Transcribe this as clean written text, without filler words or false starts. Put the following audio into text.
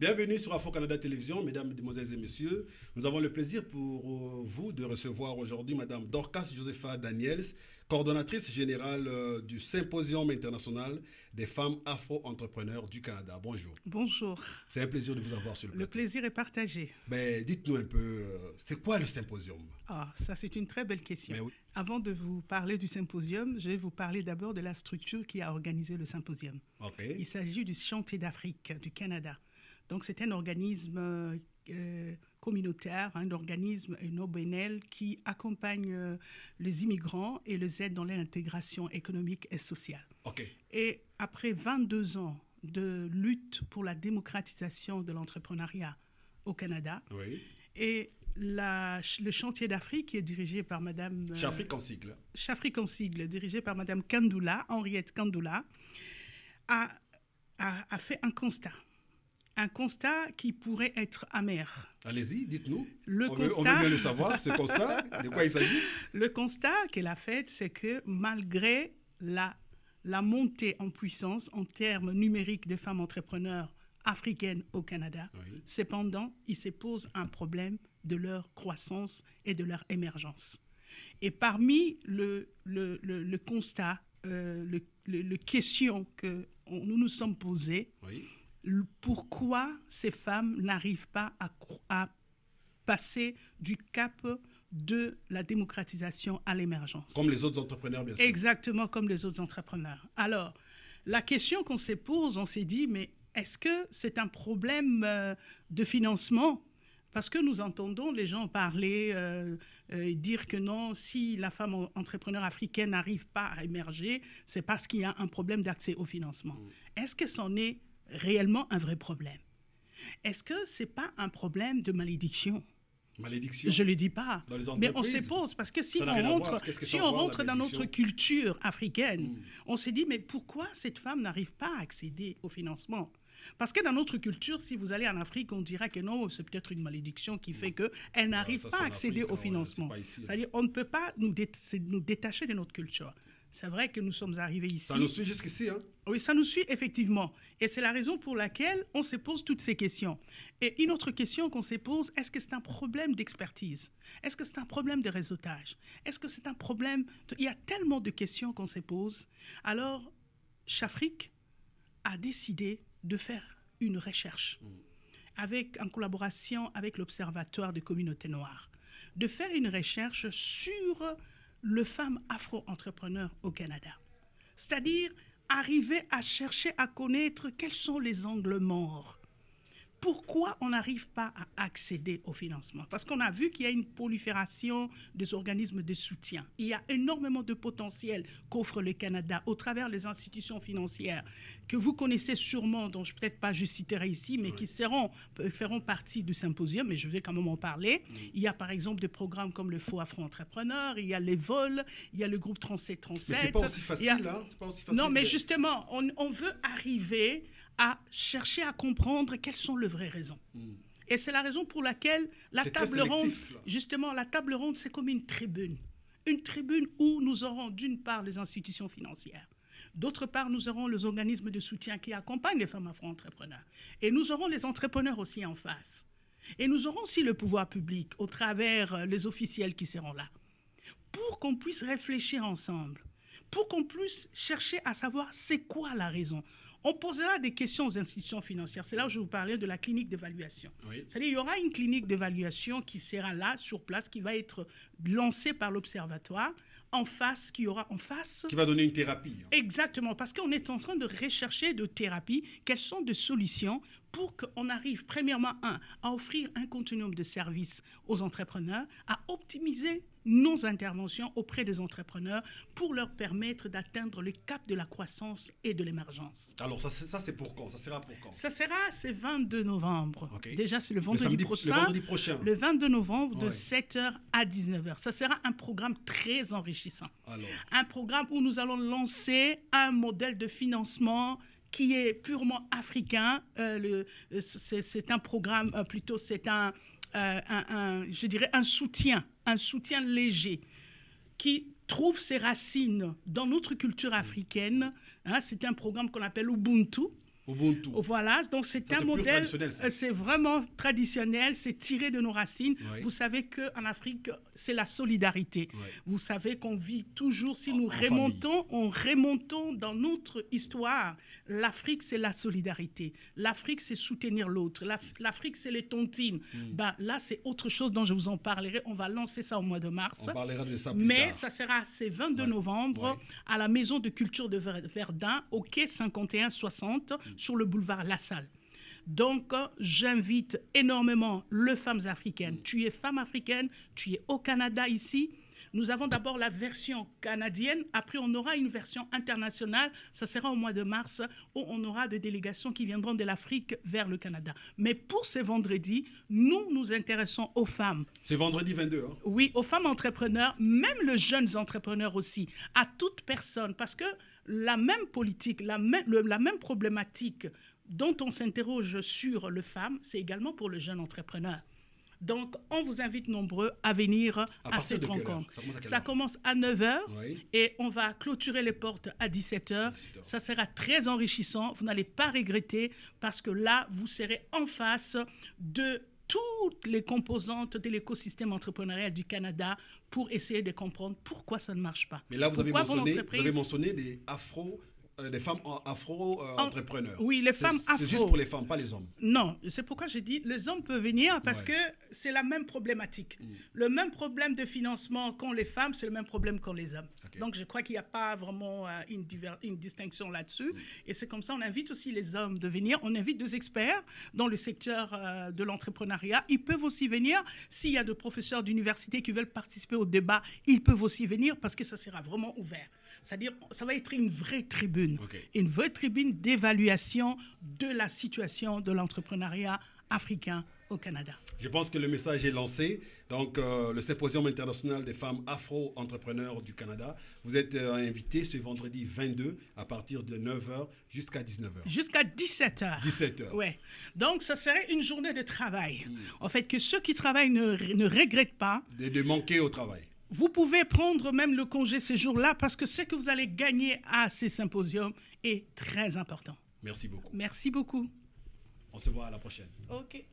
Bienvenue sur Afro-Canada Télévision, mesdames, mesdemoiselles et messieurs. Nous avons le plaisir pour vous de recevoir aujourd'hui Madame Dorcas Josepha Daniels, coordonnatrice générale du Symposium international des femmes afro-entrepreneurs du Canada. Bonjour. Bonjour. C'est un plaisir de vous avoir sur le plateau. Le plaisir est partagé. Dites-nous un peu, c'est quoi le Symposium? Ça c'est une très belle question. Oui. Avant de vous parler du Symposium, je vais vous parler d'abord de la structure qui a organisé le Symposium. Okay. Il s'agit du Chantier d'Afrique du Canada. Donc c'est un organisme communautaire, un organisme, une OBNL qui accompagne les immigrants et les aide dans l'intégration économique et sociale. Okay. Et après 22 ans de lutte pour la démocratisation de l'entrepreneuriat au Canada, oui. Et le chantier d'Afrique qui est dirigé par Madame... Chafrique en sigle. Chafrique en sigle, dirigé par Madame Kandoula, Henriette Kandoula, a fait un constat. Un constat qui pourrait être amer. Allez-y, dites-nous. On On veut bien le savoir, ce constat. De quoi il s'agit? Le constat qu'elle a fait, c'est que malgré la montée en puissance en termes numériques des femmes entrepreneurs africaines au Canada, oui. Cependant, il se pose un problème de leur croissance et de leur émergence. Et parmi le constat, les questions que nous nous sommes posées, oui. Pourquoi ces femmes n'arrivent pas à passer du cap de la démocratisation à l'émergence. Comme les autres entrepreneurs, bien sûr. Exactement, comme les autres entrepreneurs. Alors, la question qu'on se pose, on s'est dit, mais est-ce que c'est un problème de financement? Parce que nous entendons les gens parler, dire que non, si la femme entrepreneur africaine n'arrive pas à émerger, c'est parce qu'il y a un problème d'accès au financement. Est-ce que c'en est réellement un vrai problème? Est-ce que ce n'est pas un problème de malédiction? Malédiction? Je ne le dis pas, mais on se pose, parce que si on rentre dans notre culture africaine, on s'est dit, mais pourquoi cette femme n'arrive pas à accéder au financement? Parce que dans notre culture, si vous allez en Afrique, on dira que non, c'est peut-être une malédiction qui fait qu'elle n'arrive pas à accéder au financement. C'est-à-dire qu'on ne peut pas nous détacher de notre culture. C'est vrai que nous sommes arrivés ici. Ça nous suit jusqu'ici, hein? Oui, ça nous suit effectivement. Et c'est la raison pour laquelle on se pose toutes ces questions. Et une autre question qu'on se pose, est-ce que c'est un problème d'expertise? Est-ce que c'est un problème de réseautage? Est-ce que c'est un problème... Il y a tellement de questions qu'on se pose. Alors, Chafrique a décidé de faire une recherche en collaboration avec l'Observatoire des communautés noires, de faire une recherche sur les femmes afro-entrepreneurs au Canada. C'est-à-dire arriver à chercher à connaître quels sont les angles morts. Pourquoi on n'arrive pas à accéder au financement? Parce qu'on a vu qu'il y a une prolifération des organismes de soutien. Il y a énormément de potentiel qu'offre le Canada au travers des institutions financières que vous connaissez sûrement, dont je ne peut-être pas je citerai ici, mais qui feront partie du symposium, mais je vais quand même en parler. Il y a par exemple des programmes comme le Fonds Afro-Entrepreneur, il y a les vols, il y a le groupe 3737. Mais ce n'est pas aussi facile, là. C'est pas aussi facile. Non, mais justement, on veut arriver à chercher à comprendre quelles sont les vraies raisons. Et c'est la raison pour laquelle la table ronde, justement, la table ronde, c'est comme une tribune. Une tribune où nous aurons d'une part les institutions financières, d'autre part nous aurons les organismes de soutien qui accompagnent les femmes afro-entrepreneurs. Et nous aurons les entrepreneurs aussi en face. Et nous aurons aussi le pouvoir public au travers les officiels qui seront là. Pour qu'on puisse réfléchir ensemble, pour qu'on puisse chercher à savoir c'est quoi la raison. On posera des questions aux institutions financières. C'est là où je vous parlais de la clinique d'évaluation. Oui. C'est-à-dire qu'il y aura une clinique d'évaluation qui sera là, sur place, qui va être lancée par l'Observatoire, en face, qui aura en face... Qui va donner une thérapie. Exactement, parce qu'on est en train de rechercher de thérapies, quelles sont des solutions pour qu'on arrive, premièrement, à offrir un continuum de services aux entrepreneurs, à optimiser nos interventions auprès des entrepreneurs pour leur permettre d'atteindre le cap de la croissance et de l'émergence. Alors, ça c'est pour quand? Ça sera pour quand? Ça sera, c'est 22 novembre. Okay. Déjà, c'est le vendredi prochain. Le vendredi prochain. Le 22 novembre, de 7h à 19h. Ça sera un programme très enrichissant. Alors. Un programme où nous allons lancer un modèle de financement qui est purement africain. C'est un programme, plutôt, c'est je dirais un soutien léger qui trouve ses racines dans notre culture africaine. C'est un programme qu'on appelle Ubuntu. Ubuntu. Voilà, donc c'est Ça, un c'est plus modèle, traditionnel, ça. c'est vraiment traditionnel, c'est tiré de nos racines. Oui. Vous savez qu'en Afrique, c'est la solidarité. Oui. Vous savez qu'on vit toujours, si En nous famille. remontons dans notre histoire, l'Afrique, c'est la solidarité. L'Afrique, c'est soutenir l'autre. L'Afrique, c'est les tontines. Ben, là, c'est autre chose dont je vous en parlerai. On va lancer ça au mois de mars. On parlera de ça plus Mais tard. ça sera ce 22 Ouais. novembre Ouais. à la Maison de Culture de Verdun, au quai 5160, sur le boulevard La Salle. Donc, j'invite énormément les femmes africaines. Tu es femme africaine, tu es au Canada ici. Nous avons d'abord la version canadienne, après on aura une version internationale, ça sera au mois de mars, où on aura des délégations qui viendront de l'Afrique vers le Canada. Mais pour ce vendredi, nous nous intéressons aux femmes. C'est vendredi 22. Hein? Oui, aux femmes entrepreneurs, même les jeunes entrepreneurs aussi, à toute personne, parce que la même politique, la même problématique dont on s'interroge sur les femmes, c'est également pour le jeune entrepreneur. Donc, on vous invite nombreux à venir à partir cette de quelle heure? rencontre. Ça commence à quelle Ça heure? commence à 9h Oui. et on va clôturer les portes à 17h. 17h. Ça sera très enrichissant. Vous n'allez pas regretter parce que là, vous serez en face de toutes les composantes de l'écosystème entrepreneurial du Canada pour essayer de comprendre pourquoi ça ne marche pas. Mais là, vous avez Pourquoi vos mentionné entreprises- des femmes afro-entrepreneurs. Oui, les femmes C'est juste afro. pour les femmes, pas les hommes. Non, c'est pourquoi j'ai dit les hommes peuvent venir parce Ouais. que c'est la même problématique. Le même problème de financement qu'ont les femmes, c'est le même problème qu'ont les hommes. Ok. Donc je crois qu'il n'y a pas vraiment une distinction là-dessus. Et c'est comme ça, on invite aussi les hommes de venir. On invite des experts dans le secteur de l'entrepreneuriat. Ils peuvent aussi venir. S'il y a des professeurs d'université qui veulent participer au débat, ils peuvent aussi venir parce que ça sera vraiment ouvert. C'est-à-dire, ça va être une vraie tribune. Ok. Une vraie tribune d'évaluation de la situation de l'entrepreneuriat africain au Canada. Je pense que le message est lancé. Donc, le Symposium international des femmes afro-entrepreneurs du Canada. Vous êtes invités ce vendredi 22 à partir de 9h jusqu'à 19h. Jusqu'à 17h. 17h. Ouais. Donc, ça serait une journée de travail. En fait, que ceux qui travaillent ne regrettent pas. De manquer au travail. Vous pouvez prendre même le congé ces jours-là parce que ce que vous allez gagner à ces symposiums est très important. Merci beaucoup. Merci beaucoup. On se voit à la prochaine. OK.